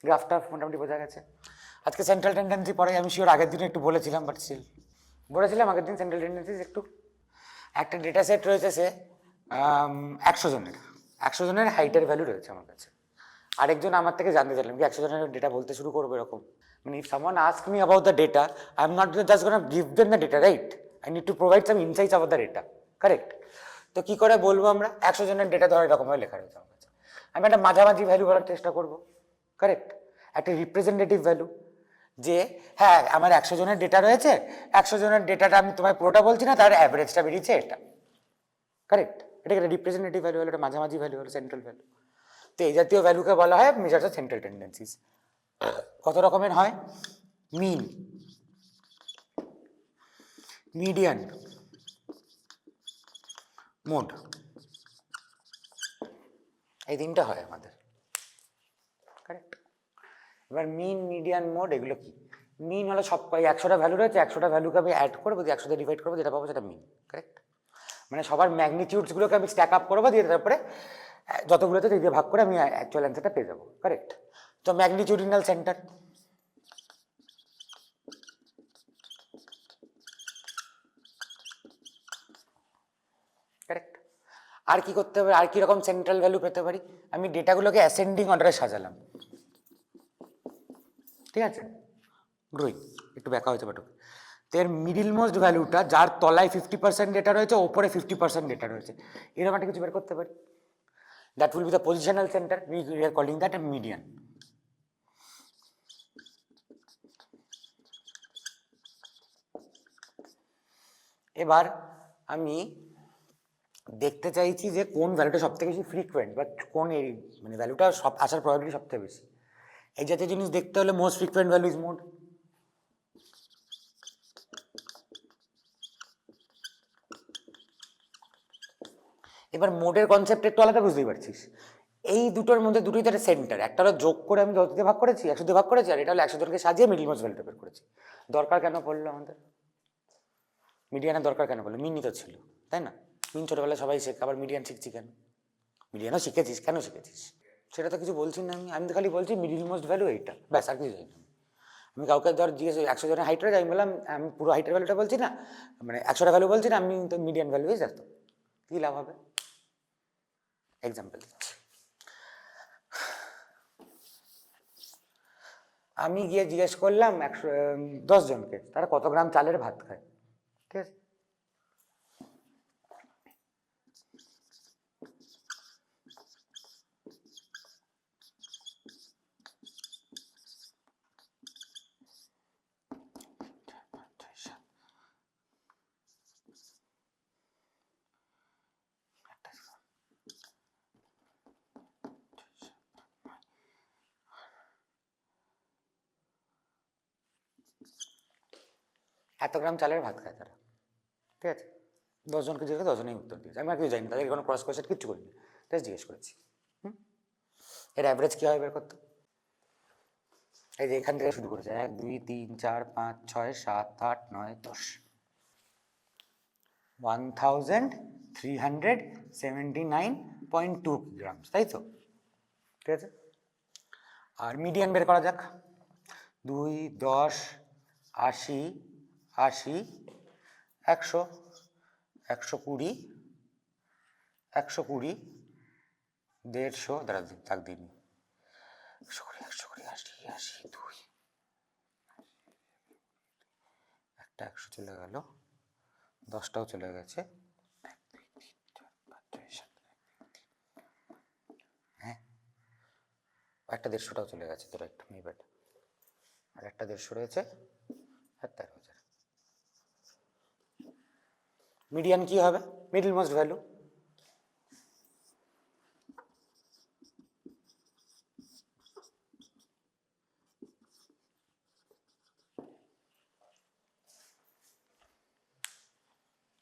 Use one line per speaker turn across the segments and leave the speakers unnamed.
গ্রাফটা মোটামুটি বোঝা গেছে। আজকে সেন্ট্রাল টেন্ডেন্সি পরে আমি শিওর আগের দিন একটু বলেছিলাম, বাট স্টিল বলেছিলাম আগের দিন সেন্ট্রাল টেন্ডেন্সিস একটু। একটা ডেটা সেট রয়েছে, সে 100 জনের হাইটের ভ্যালু রয়েছে আমার কাছে। আরেকজন আমার থেকে জানতে চাইলাম কি 100 জনের ডেটা বলতে শুরু করবো এরকম, মানে if someone ask me about the data, I am not just gonna give them the data, right? I need to provide some insights about the data, correct? তো কি করে বলবো আমরা 100 জনের ডেটা ধর এরকমভাবে লেখা রয়েছে আমার কাছে, আমি একটা মাঝামাঝি ভ্যালু বলার চেষ্টা করবো, কারেক্ট? একটা রিপ্রেজেন্টেটিভ ভ্যালু, যে হ্যাঁ আমার 100 জনের ডেটা রয়েছে, 100 জনের ডেটাটা আমি তোমায় পুরোটা বলছি না, তার অ্যাভারেজটা বেরিয়েছে এটা, কারেক্ট? এটাকে একটা রিপ্রেজেন্টেটিভ ভ্যালু হলো, একটা মাঝামাঝি ভ্যালু হলো সেন্ট্রাল ভ্যালু। তো এই জাতীয় ভ্যালুকে বলা হয় মেজার্স অফ সেন্ট্রাল টেন্ডেন্সিস। কত রকমের হয়? মিন, মিডিয়ান, মোড, এই তিনটা হয় আমাদের, কারেক্ট? এবার মিন, মিডিয়ান, মোড এগুলো কি? মিন হলো সব 100টা ভ্যালু রয়েছে, 100টা ভ্যালুকে আমি অ্যাড করবো, দিয়ে 100 দিয়ে ডিভাইড করবো, যেটা পাবো সেটা মিন, কারেক্ট? মানে সবার ম্যাগনিটিউডসগুলোকে আমি স্ট্যাক আপ করবো, দিয়ে তারপরে যতগুলোতে দিয়ে ভাগ করে আমি অ্যাকচুয়াল অ্যান্সারটা পেয়ে যাবো, কারেক্ট? তো ম্যাগনিটিউডিনাল সেন্টার, কারেক্ট? আর কি করতে হবে, আর কি রকম সেন্ট্রাল ভ্যালু পেতে পারি? আমি ডেটাগুলোকে অ্যাসেন্ডিং অর্ডারে সাজালাম, ঠিক আছে? গ্রোইং, একটু ব্যাখ্যা হয়েছে বাট, তো এর মিডিল মোস্ট ভ্যালুটা, যার তলায় 50% ডেটা রয়েছে, ওপরে 50% ডেটা রয়েছে, এরকম একটা কিছু বের করতে পারি। That will be the positional centre, we are calling that a median. এবার আমি দেখতে চাইছি যে কোন ভ্যালুটা সব থেকে বেশি ফ্রিকুয়েন্ট, বা কোন মানে ভ্যালুটা সব আসার প্রবাবিলিটি সবথেকে বেশি। এই জাতীয় জিনিস দেখতে হলে most frequent value is mode. এবার মোডের কনসেপ্ট একটু আলাদা, বুঝতেই পারছিস? এই দুটোর মধ্যে দুটোই তো একটা সেন্টার, একটা হলো যোগ করে আমি 10 দিয়ে ভাগ করেছি, 100 দিয়ে ভাগ করেছি, আর এটা হলো 100 জনকে সাজিয়ে মিডিল মোস্ট ভ্যালুটা বের করেছি। দরকার কেন পড়লো আমাদের মিডিয়ানের? দরকার কেন পড়লো? মিনই তো ছিল, তাই না? মিন ছোটবেলায় সবাই শেখে, আবার মিডিয়ান শিখছি কেন? মিডিয়ানও শিখেছিস, কেন শিখেছিস সেটা তো কিছু বলছি না আমি, আমি তো খালি বলছি মিডিল মোস্ট ভ্যালু এইটা, ব্যাস, আর কিছু জানি না। আমি কাউকে ধর জিজ্ঞেস 100 জনের হাইট রয়েছে, আমি বললাম আমি পুরো হাইটের ভ্যালুটা বলছি না, মানে 100টা ভ্যালু বলছি না, আমি তো মিডিয়ান ভ্যালু হয়ে যেত, কী লাভ হবে? এক্সাম্পল দিচ্ছি, আমি গিয়ে জিজ্ঞেস করলাম 10 জনকে তারা কত গ্রাম চালের ভাত খায়, ঠিক আছে? এত গ্রাম চালের ভাত খায় তারা, ঠিক আছে? 10 জনকে জিজ্ঞেস, 10 জনেই উত্তর দিয়েছে, আমি আর কিছু জানি না, তাদেরকে কোনো ক্রস কোয়েশ্চেন কিচ্ছু করিনি, জাস্ট জিজ্ঞেস করেছি। এর অ্যাভারেজ কী হয় বের করতে? এই যে এখান থেকে শুরু করেছে 1 2 3 4 5 6 7 8 9 10, 1379.2 গ্রামস, তাই তো? ঠিক আছে, আর মিডিয়ান বের করা যাক। 2 10 80 80 100 120 120 150, দাঁড়া দাগ দিইনি, 120 120 80 80 2, একটা 100 চলে গেল, 10টাও চলে গেছে, 1 2 3 4 5 6 7, হ্যাঁ একটা 150টাও চলে গেছে, তোর একটা মেয়ে বেটা, আর একটা 150 রয়েছে, আর 13,000। মিডিয়ান কি হবে? Middle most value.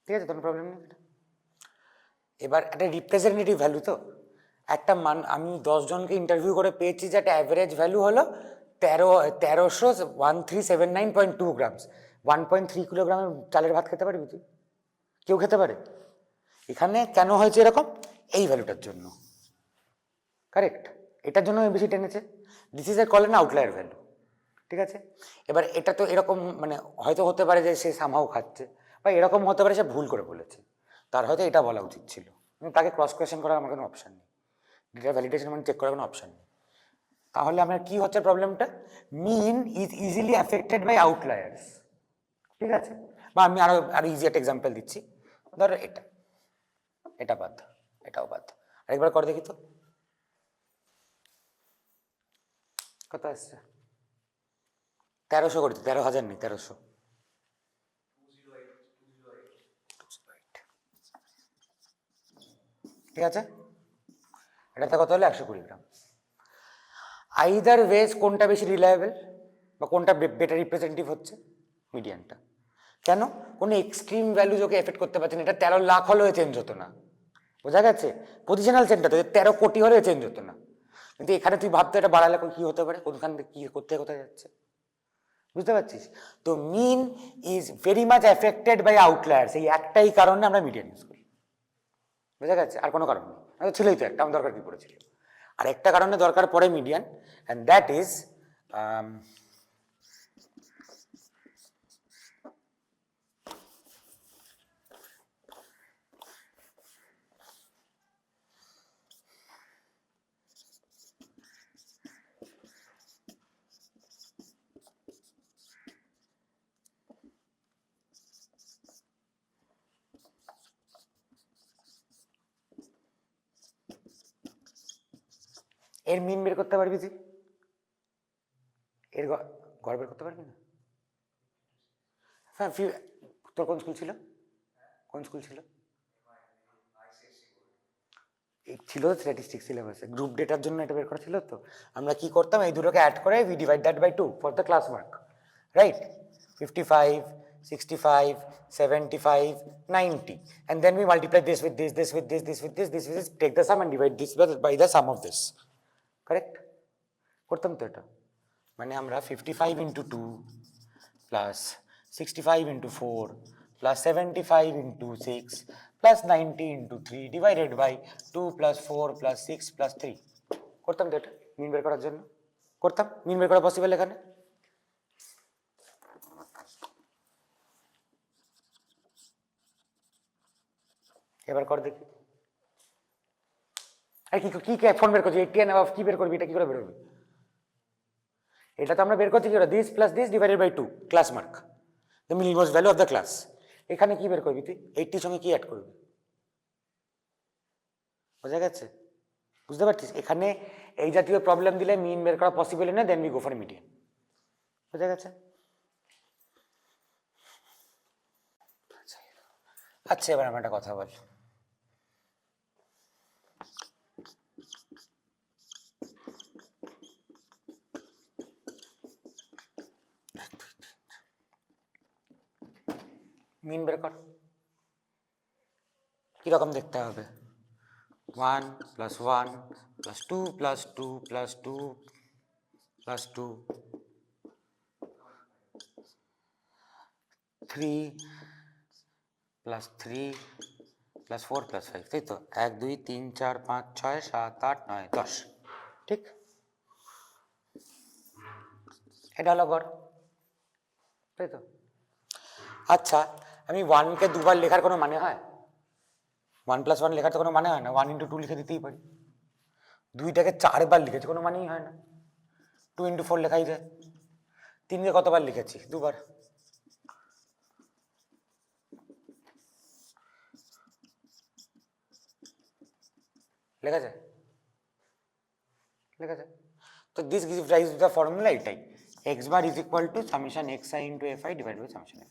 ঠিক আছে, কোনো প্রবলেম নেই। এবার একটা রিপ্রেজেন্টেটিভ ভ্যালু, তো একটা মান আমি 10 জনকে ইন্টারভিউ করে পেয়েছি যে একটা অ্যাভারেজ ভ্যালু হলো 1379.2 গ্রামস, 1.3 কিলোগ্রামের চালের ভাত খেতে পারবি তুই? কেউ খেতে পারে? এখানে কেন হয়েছে এরকম? এই ভ্যালুটার জন্য, কারেক্ট? এটার জন্য বেশি টেনেছে, this is a call an outlier value, ঠিক আছে। এবার এটা তো এরকম মানে হয়তো হতে পারে যে সে সামহাও খাচ্ছে, বা এরকম হতে পারে সে ভুল করে বলেছে, তার হয়তো এটা বলা উচিত ছিল, কিন্তু তাকে ক্রস কোয়েশ্চেন করার আমার কোনো অপশান নেই, ডেটা ভ্যালিডেশন মানে চেক করার কোনো অপশান নেই। তাহলে আমার কি হচ্ছে প্রবলেমটা, mean is easily affected by outliers, ঠিক আছে। বা আমি আরো আরো ইজি একটা এক্সাম্পল দিচ্ছি, ধরো এটা বাদ, এটাও বাদ, আরেকবার করে দেখি তো কত আসছে। 1300 করে, 13,000 নেই, 1300। ঠিক আছে, এটাতে কত হলো 120 গ্রাম। আইদার ওয়েজ কোনটা বেশি রিলায়েবল বা কোনটা বেটার রিপ্রেজেন্টেটিভ হচ্ছে, মিডিয়ানটা। কেন, কোনো এক্সট্রিম ভ্যালুজ ওকে এফেক্ট করতে পারছে না, এটা 13 লাখ হলেও চেঞ্জ হতো না, বোঝা গেছে। পজিশনাল সেন্টার তো 13 কোটি হলেও চেঞ্জ হতো না, কিন্তু এখানে তুই ভাবতে এটা বাড়ালে কি হতে পারে, কোনখান থেকে কি করতে কোথায় যাচ্ছে, বুঝতে পারছিস। তো mean is very much affected by outliers, এই একটাই কারণে আমরা মিডিয়ান ইউজ করি, বোঝা গেছে, আর কোনো কারণ নেই। ছিলই তো একটা, আমার দরকার কি পড়েছিল, আর একটা কারণে দরকার পড়ে মিডিয়ান, অ্যান্ড দ্যাট ইজ এর মিন বের করতে পারবি তুই, এর গড় বের করতে পারবি না। হ্যাঁ, তোর কোন স্কুল ছিল, কোন স্কুল ছিল, ছিল স্ট্যাটিস্টিক্স সিলেবাসে, গ্রুপ ডেটার জন্য এটা বের করা ছিল। তো আমরা কি করতাম, এই দুটোকে অ্যাড করে we divide that by 2 for the class mark, right. 55, 65, 75, 90, and then we multiply this with this, this with this, this with this, this with this, take the sum and divide this by the sum of this, correct? করতাম তো এটা, মানে আমরা 55 into 2 plus 65 into 4 plus 75 into 6 plus 90 into 3 divided by 2 plus 4 plus 6 plus 3 করতাম তো এটা মিন বের করার জন্য, করতাম। মিন বের করা পসিবল এখানে, এবার কর দেখি। আর কি কি ফোন বের করছি, 80 and above কি বের করবি, এটা কি করে বের হবে, এটা তো আমরা বের করছি কি করে, this plus this divided by 2 class mark, the minimum value of the class. এখানে কি বের করবি তুই, 80 সঙ্গে কি অ্যাড করবি, বোঝা গেছে, বুঝতে পারছিস। এখানে এই জাতীয় প্রবলেম দিলে মিন বের করা পসিবল না, then we go for median, বোঝা গেছে। আচ্ছা, এবার আমার একটা কথা বল, মিন বের কর, কিরকম দেখতে হবে, 1 plus 1 plus 2 plus 2 plus 2 plus 2 3 plus 3 plus 4 plus 5, তাই তো, 1 2 3 4 5 6 7 8 9 10, ঠিক, এটা হলো গড়, তাই তো। আচ্ছা, আমি 1কে দুবার লেখার কোনো মানে হয়, 1 plus 1 লেখার তো কোনো মানে হয় না, 1 into 2 লিখে দিতেই পারি। 2টাকে 4বার লিখেছি, কোনো মানেই হয় না, 2 into 4 লেখাই যায়। 3কে কতবার লিখেছি, 2বার, লেখা যায়, লেখা যায়। তো this gives rise to the formula এটাই, x bar is equal to summation xi into fi divided by summation fi।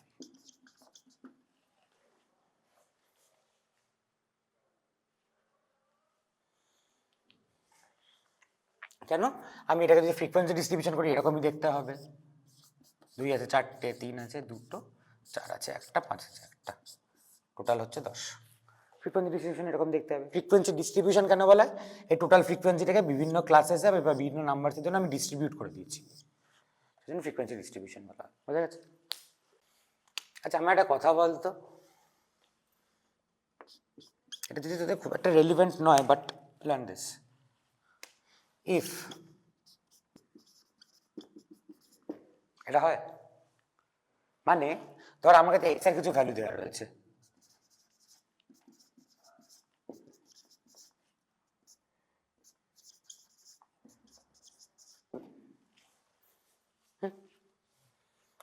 কেন, আমি এটাকে যদি ফ্রিকোয়েন্সি ডিস্ট্রিবিউশন করি এরকমই দেখতে হবে, 2 আছে 4টে, 3 আছে 2টো, 4 আছে 1টা, 5 আছে 1টা, টোটাল হচ্ছে 10। ফ্রিকোয়েন্সি ডিস্ট্রিবিউশন এরকম দেখতে হবে। ফ্রিকোয়েন্সি ডিস্ট্রিবিউশন কেন বলা হয়, এই টোটাল ফ্রিকোয়েন্সিটাকে বিভিন্ন ক্লাসেস বা বিভিন্ন নাম্বারের জন্য আমি ডিস্ট্রিবিউট করে দিয়েছি, সেজন্য ফ্রিকোয়েন্সি ডিস্ট্রিবিউশন বলা হয়, বোঝা গেছে। আচ্ছা, আমার একটা কথা বলতো, এটা যদি তোদের খুব একটা রেলিভেন্ট নয়, বাট লার্ন দিস, if এটা হয়, মানে ধর আমার কাছে এক্স এর কিছু ভ্যালু দেওয়া রয়েছে,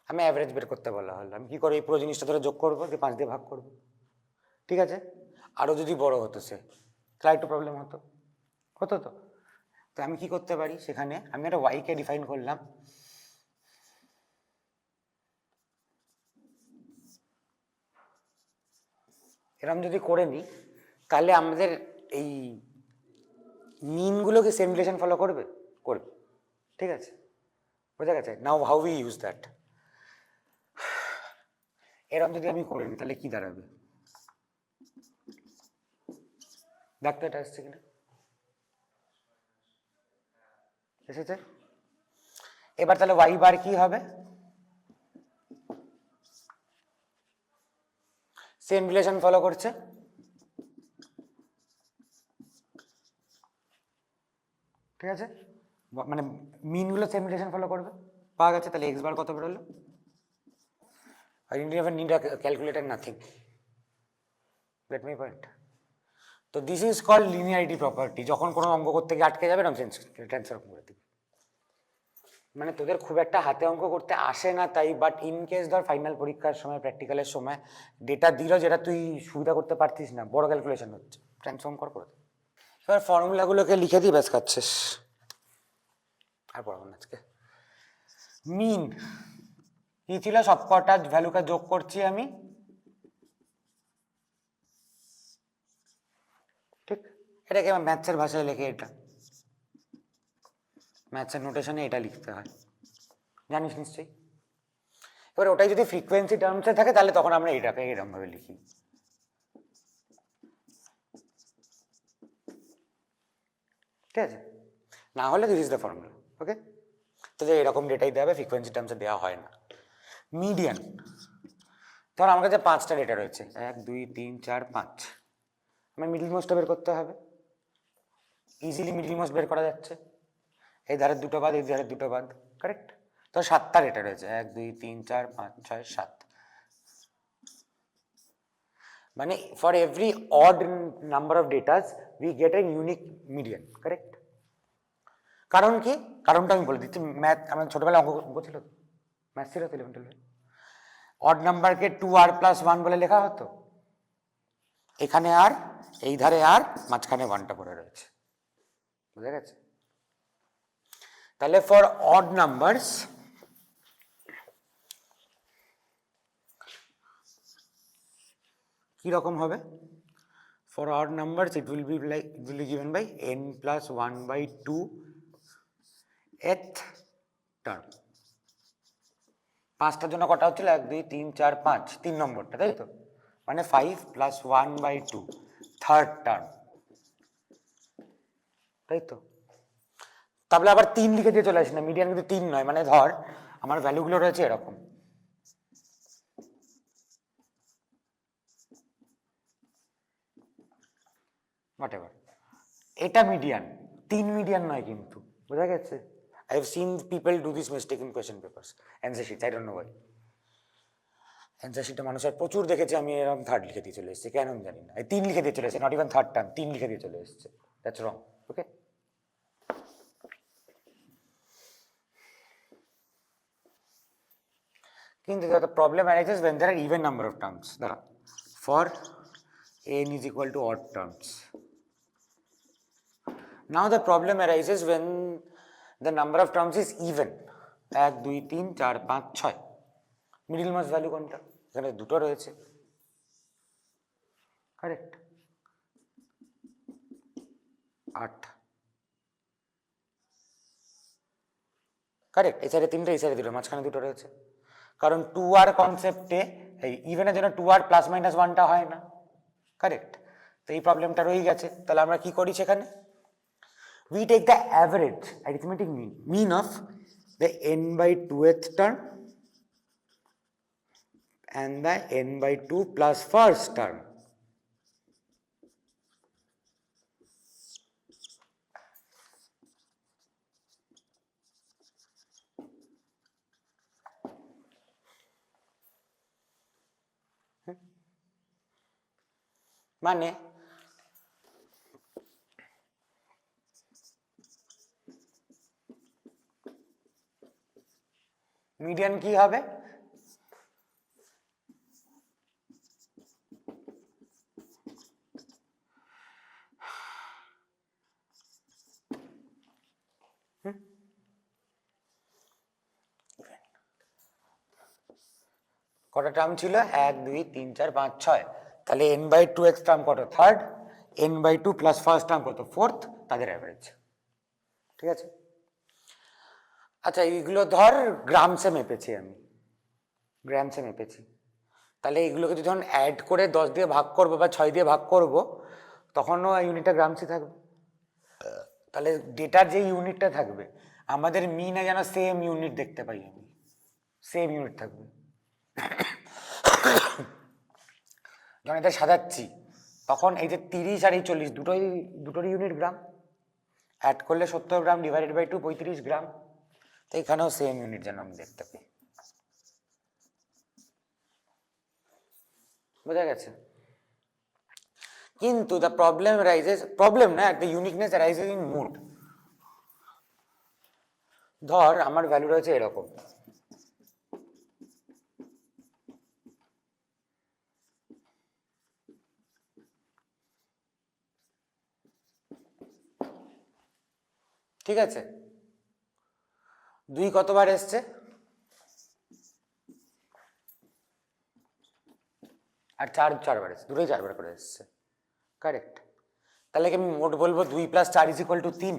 আমি অ্যাভারেজ বের করতে বলা হলো, আমি কি করে এই পুরো জিনিসটা ধরে যোগ করবো, দিয়ে 5 দিয়ে ভাগ করবো, ঠিক আছে? আরো যদি বড় হতো সে, তাহলে একটু প্রবলেম হতো, হতো তো। তো আমি কি করতে পারি, সেখানে আমি একটা ওয়াই কে ডিফাইন করলাম, এরকম যদি করে নিই তাহলে আমাদের এই মিনগুলোকে সেম রিলেশন ফলো করবে, করবে, ঠিক আছে? বোঝা গেছে? নাও হাউ উই ইউজ দ্যাট। এরকম যদি আমি করে নিই তাহলে কি দাঁড়াবে, দেখতো এটা আসছে কিনা, এসেছে? এবার তাহলে ওয়াই বার কি হবে, সেম রিলেশন ফলো করছে, ঠিক আছে? মানে মিনগুলো সেম রিলেশন ফলো করবে, পাওয়া গেছে। তাহলে এক্স বার কত বেরোলো, I didn't even need a calculator, nothing. Get my point? তো this is called linearity property. যখন কোনো অঙ্ক করতে গিয়ে আটকে যাবে, ট্রান্সফার করে দিবি। মানে তোদের খুব একটা হাতে অঙ্ক করতে আসে না তাই, বাট ইন কেস ধর ফাইনাল পরীক্ষার সময়, প্র্যাকটিক্যালের সময় ডেটা দিল যেটা তুই সুবিধা করতে পারতিস না, বড় ক্যালকুলেশন হচ্ছে, ট্রান্সফর্ম করে দে। এবার ফর্মুলাগুলোকে লিখে দিই, ব্যাস কাজ শেষ। আর পড়াবো না আজকে। মিন কি ছিল, সবকটা ভ্যালুকে যোগ করছি আমি, ঠিক? এটাকে আমার ম্যাথসের ভাষায় লিখে, এটা ম্যাথসের নোটেশনে এটা লিখতে হয়, জানিস নিশ্চয়ই। এবার ওটাই যদি ফ্রিকোয়েন্সি টার্মসে থাকে তাহলে তখন আমরা এটাকে এরকম ভাবে লিখি, ঠিক আছে? না হলে দিস ইজ দ্য ফর্মুলা, ওকে? তো এরকম ডেটাই দেওয়া হবে, ফ্রিকোয়েন্সি টার্মসে দেওয়া হয় না। মিডিয়ান, ধর আমার কাছে 5টা ডেটা রয়েছে, 1 2 3 4 5, আমার মিডল মোস্টটা বের করতে হবে। ইজিলি মিডল মোস্ট বের করা যাচ্ছে, এই ধারের দুটো বাদ, এই ধারের দুটো বাদ, কারেক্ট? তো 7টা ডেটা রয়েছে, 1 2 3 4 5 6 7, মানে for every odd number of ডেটাস we get a unique median, correct? কারণ কি, কারণটা আমি বলে দিচ্ছি। ম্যাথ আমার ছোটবেলায় অঙ্ক ছিল, ম্যাথ ছিল তো 11-12, অড নাম্বারকে 2r+1 বলে লেখা হতো, এখানে আর, এই ধারে আর, মাঝখানে 1টা পড়ে রয়েছে, বুঝা গেছে? তাহলে ফর অড নাম্বারস কি রকম হবে, for odd numbers it will be like, it will be given by n+1/2 th term. 5টার জন্য কটা হচ্ছিল, 1 2 3 4 5, 3 নম্বরটা, তাই তো? মানে 5 + 1/2 থার্ড টার্ম, তাই তো? তাহলে আবার 3 লিখে দিয়ে চলে আসি না, মিডিয়ান কিন্তু 3 নয়, মানে ধর আমার ভ্যালুগুলো রয়েছে এরকম, হোয়াটএভার, এটা মিডিয়ান, 3 মিডিয়ান নয় কিন্তু, বোঝা গেছে? I have seen people do this mistake in question papers, answer sheet, I don't know why. Answer শিটটা মানুষের প্রচুর দেখেছি আমি, এরকম থার্ড লিখে দিয়ে চলে এসেছে, কেন আমি জানি না, 3 লিখে দিয়ে চলে এসেছে, নট ইভেন থার্ড টার্ম, 3 লিখে দিয়ে চলে এসেছে, দ্যাটস রং, ওকে? কিন্তু the problem arises when there are even number of terms. For n is equal to odd terms. Now the problem arises when the number of terms is even. 1 2 3 4 5 6, middle most value কোনটা, এখানে দুটো রয়েছে, correct? 8, correct? এই সাইডে 3টে, এই সাইডে 2টো, মাঝখানে দুটো রয়েছে, কারণ 2r কনসেপ্টে এই ইভেনের জন্য 2r +-1টা হয় না, কারেক্ট? তো এই প্রবলেমটা রয়ে গেছে। তাহলে আমরা কি করি সেখানে, we take the average arithmetic mean of the n/2th term and the n/2 plus first term. মানে মিডিয়ান কি হবে? কটা টার্ম ছিল? 1 2 3 4 5 6। তাহলে n/2x টার্ম কত? Third. n/2 plus first term কত? ফোর্থ। তাদের অ্যাভারেজ। ঠিক আছে। আচ্ছা, এইগুলো ধর গ্রামসে মেপেছি আমি, গ্রামসে মেপেছি। তাহলে এইগুলোকে যদি ধরুন অ্যাড করে 10 দিয়ে ভাগ করবো বা 6 দিয়ে ভাগ করব, তখনও ইউনিটটা গ্রামসে থাকবে। তাহলে ডেটার যে ইউনিটটা থাকবে, আমাদের মিনে যেন সেম ইউনিট দেখতে পাই আমি, সেম ইউনিট থাকবে। যখন এটা সাজাচ্ছি তখন এই যে 30 আর এই 40 দুটোরই ইউনিট গ্রাম। অ্যাড করলে 70 গ্রাম, ডিভাইডেড বাই 2 35 গ্রাম। তো এখানেও সেম ইউনিট যেন আমি দেখতে পাই। বোঝা গেছে? কিন্তু দ্য প্রবলেম রাইজেস, প্রবলেম না, একটা ইউনিকনেস রাইজেস ইন মোড। ধর আমার ভ্যালু রয়েছে এরকম, ঠিক আছে? 2 কতবার এসছে? আর 4 4বার এসছে, দুটোই 4বার করে এসছে, কারেক্ট। তাহলে কি আমি মোট বলবো 2 + 4 = 3?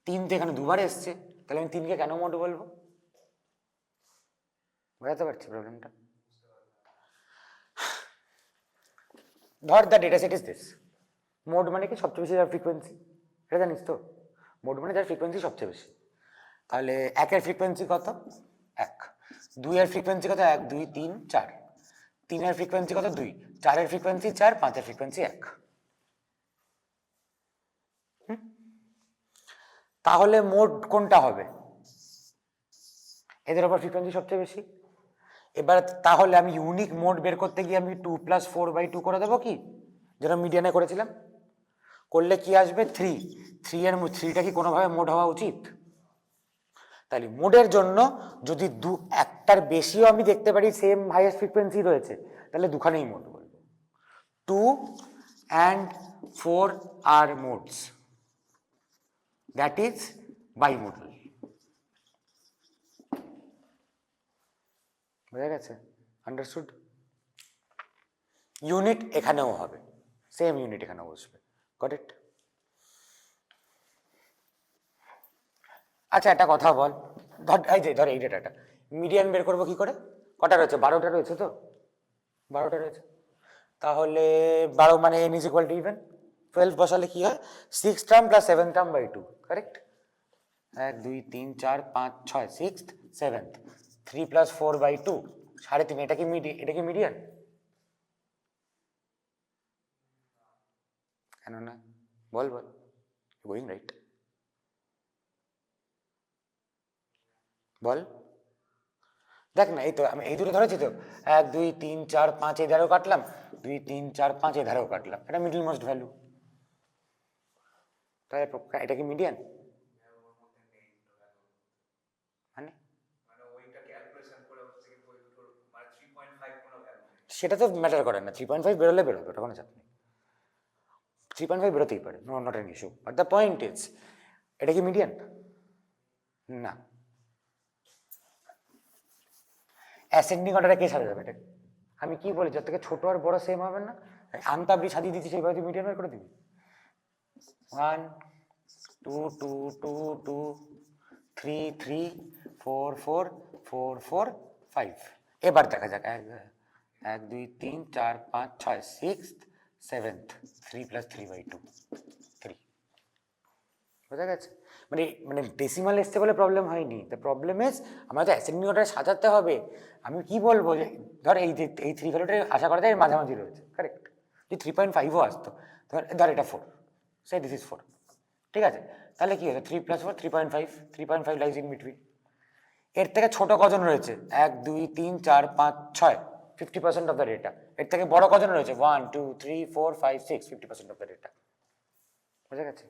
3 তো এখানে দুবার এসছে, তাহলে আমি 3কে কেন মোট বলবো? বোঝাতে পারছি প্রবলেমটা? ধর the data set is this. Mode মানে কি? সবচেয়ে বেশি যার ফ্রিকোয়েন্সি, এটা জানিস তো? মোড মানে যার ফ্রিকোয়েন্সি সবচেয়ে বেশি। তাহলে 1-এর ফ্রিকোয়েন্সি কত? 1। 2-এর ফ্রিকোয়েন্সি কত? 1 2 3 4। 3-এর ফ্রিকোয়েন্সি কত? 2। 4-এর ফ্রিকোয়েন্সি 4, 5-এর ফ্রিকোয়েন্সি 1। তাহলে মোড কোনটা হবে? এদের উপর ফ্রিকোয়েন্সি সবচেয়ে বেশি। এবার তাহলে আমি ইউনিক মোড বের করতে গিয়ে আমি 2 + 4/2 করে দেবো কি, যেটা মিডিয়ানে করেছিলাম? করলে কি আসবে? 3। 3টা কি কোনোভাবে মোড হওয়া উচিত? তাহলে মোডের জন্য যদি একটার বেশিও আমি দেখতে পারি সেম হাইয়েস্ট ফ্রিকোয়েন্সি রয়েছে, তাহলে দুখানেই মোড বলবো। 2 and 4 are modes, that is bimodal। বোঝা গেছে? আন্ডারস্টুড? ইউনিট এখানেও হবে, সেম ইউনিট এখানেও বসবে। Got it? আচ্ছা একটা কথা বল, ধর এই ডেটাটা মিডিয়ান বের করবো কি করে? কটা রয়েছে? 12টা রয়েছে তো? 12টা রয়েছে। তাহলে 12 মানে n = even। 12 বসালে কি হয়? 6 term plus 7 term by 2, correct? 1 2 3 4 5 6, 6th 7th, 3 + 4/2 3.5। এটা কি মিডিয়ান? কেন না? বল বল, গোয়িং রাইট? বল। দেখ না, এই তো আমি এই দুটো ধরেছি তো, 1 2 3 4 5 এই ধারেও কাটলাম, 2 3 4 5 এই ধারেও কাটলাম, এটা মিডল মোস্ট ভ্যালু। তাহলে এটা কি মিডিয়ান? মানে সেটা তো ম্যাটার করে না, 3.5 বেরোলে বেরোবে, ওটা কোনো চাপ নেই। 3.5 বেরোতেই পারে, no not an issue, but the point is এটা কি মিডিয়ান? না। অ্যাসেন্ডিং অর্ডারে কে সাজাবে এটা? আমি কি বলি, যার থেকে ছোট আর বড় সেম হবে না? আনতাবড়ি সাজিয়ে দিচ্ছি, সেইভাবে তুই মিডিয়ান বের করে দিবি। 1 2 2 2 2 3 3 4 4 4 4 5। এবার দেখা যাক, 1 2 3 4 5 6, 6th 7th, 3 + 3/2 3। বোঝা গেছে? মানে ডেসিমাল এসছে বলে প্রবলেম হয়নি, দ্য প্রবলেম ইজ আমার তো অ্যাসেন্ডিং অর্ডারে সাজাতে হবে। আমি কি বলবো যে ধর এই 3 ভ্যালুটা আশা করা যায় এর মাঝামাঝি রয়েছে, কারেক্ট? যদি 3.5ও আসতো, ধর এটা 4, সে দিস ইজ 4, ঠিক আছে? তাহলে কি হতো? 3 + 4 3.5, 3.5 লাইজ ইন বিটুইন। এর থেকে ছোট কজন রয়েছে? 1 2 3 4 5 6, 50% অফ দ্য ডেটা। এর থেকে বড় কজন রয়েছে? 1 2 3 4 5 6, 50% অফ দ্য ডেটা। বুঝা গেছে?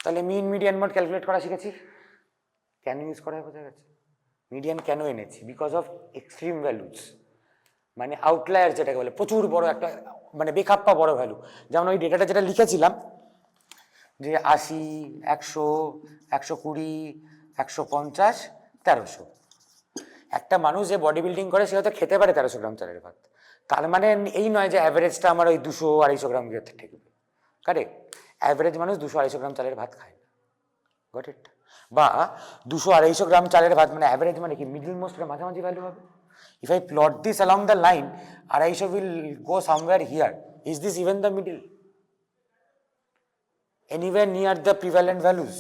তাহলে মিন মিডিয়ান মোড ক্যালকুলেট করা শিখেছি, কেন ইউজ করা হয় বোঝা গেছে। মিডিয়ান কেন এনেছি? বিকজ অফ এক্সট্রিম ভ্যালুজ, মানে আউটলায়ার যেটাকে বলে, প্রচুর বড় একটা মানে বেখাপ্পা বড় ভ্যালু। যেমন ওই ডেটাটা যেটা লিখেছিলাম যে 80, 100, 120, 150, 1300, একটা মানুষ যে বডি বিল্ডিং করে সে হয়তো খেতে পারে 1300 গ্রাম চালের ভাত। তার মানে এই নয় যে অ্যাভারেজটা আমার ওই 200-250 গ্রাম ঠেকবে। কারেক্ট? অ্যাভারেজ মানুষ 200-250 গ্রাম চালের ভাত খায় না। গট ইট? বা 200-250 গ্রাম চালের ভাত মানে অ্যাভারেজ, মানে কি মিডল মোস্টের মাঝামাঝি ভ্যালু হবে। If I plot this along the line, 250 will go somewhere here, is this even the middle? anywhere near the prevalent values?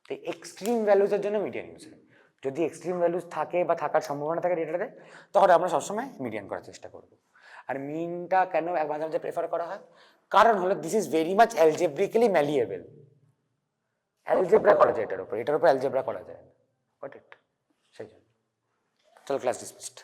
এই এক্সট্রিম ভ্যালুজের জন্য মিডিয়ান ইউজ হয়। যদি এক্সট্রিম ভ্যালুজ থাকে বা থাকার সম্ভাবনা থাকে ডেটাতে, তাহলে আমরা সবসময় মিডিয়ান করার চেষ্টা করব। আর মিনটা কেন মাঝে মাঝে প্রেফার করা হয়? কারণ হলো this is very much algebraically malleable. Algebra করা যায় এটার উপর অ্যালজেব্রা করা যায় না। Got it? সেই জন্য। চলো, ক্লাস ডিসমিসড।